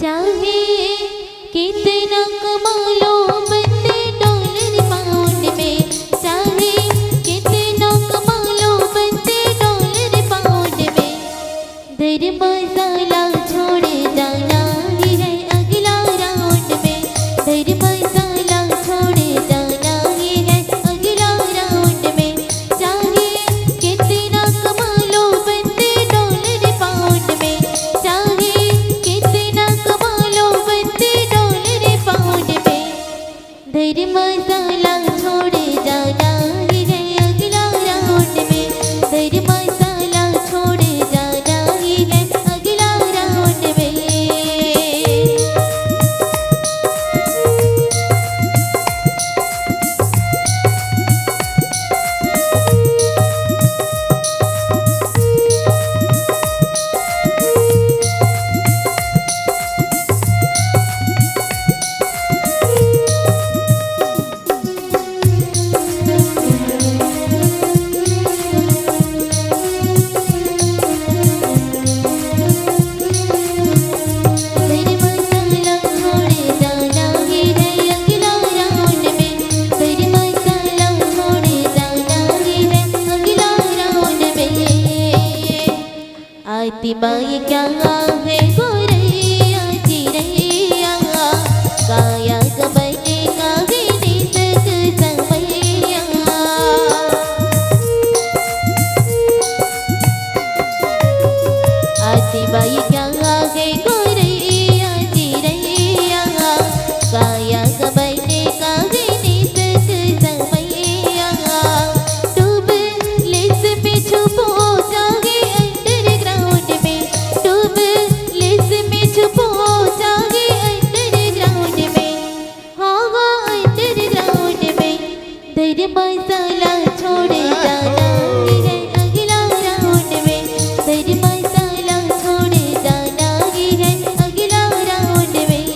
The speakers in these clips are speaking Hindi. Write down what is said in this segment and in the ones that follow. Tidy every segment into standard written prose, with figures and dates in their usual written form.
चाहे कितना कमा लो बंदे डॉलर पाउंड में, चाहे कितना कमा लो बंदे डॉलर पाउंड में, दर मसाला छोड़े जाना ही है अगला राउंड में, दर मसाला छोड़े जाना ही है अगला राउंड में। चाहे कितना कमा लो बंदे डॉलर पाउंड में, चाहे कितना कमा लो बंदे डॉलर पाउंड में, दर मसाला छोड़े जाना ही है अगला राउंड में, दर मसाला छोड़े जाना ही है अगला राउंड में। आती बाई क्या है गोरैया चिरैया, काया कबने का गिनी तक समैया। आती बाई क्या है गोरैया चिरैया, काया कबने का गिनी तक समैया। डूब लेस में छुपो जागे अंडरग्राउंड में, डूब लेस में छुपो जागे अंडरग्राउंड में, हाँ अंडरग्राउंड में, दर मसाला छोड़े जाना ही है अगला राउंड में, दर मसाला छोड़े जाना ही है अगला राउंड में।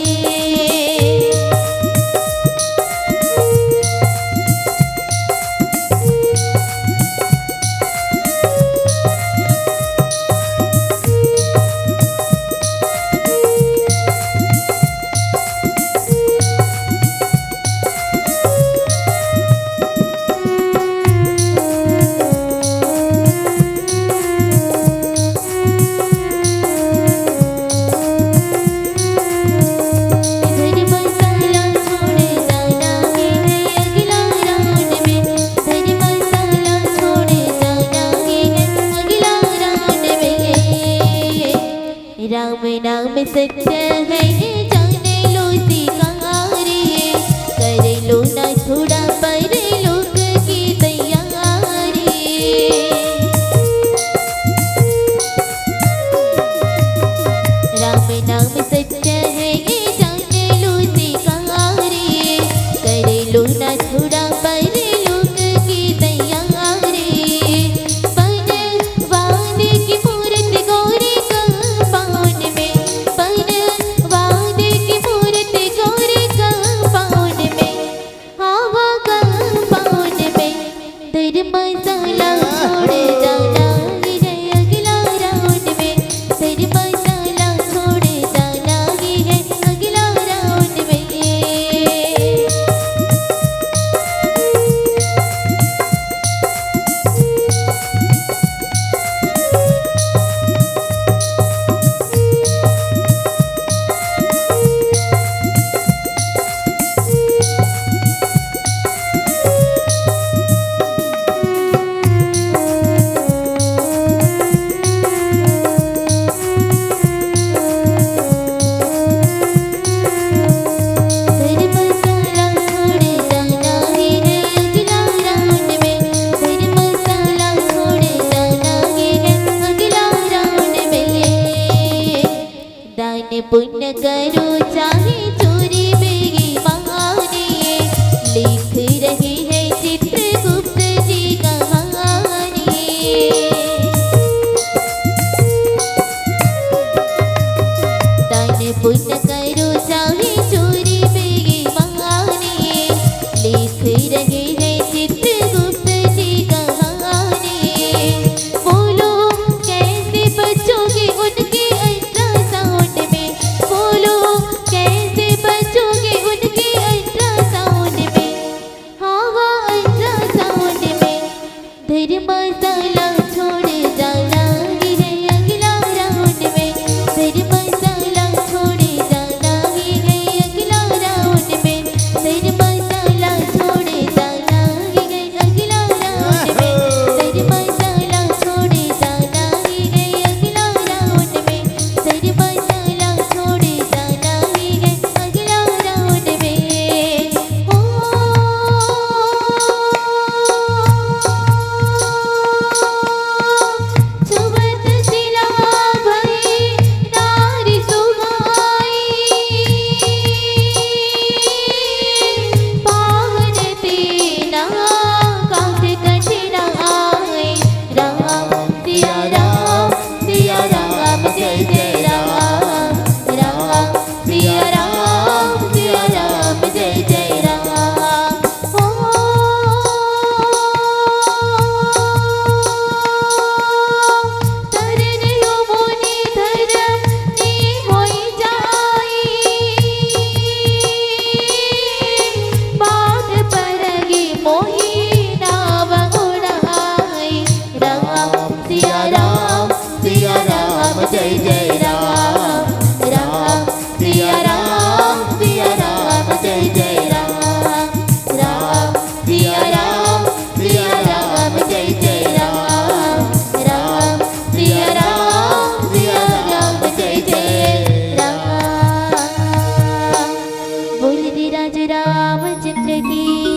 राज रामचंद्र की।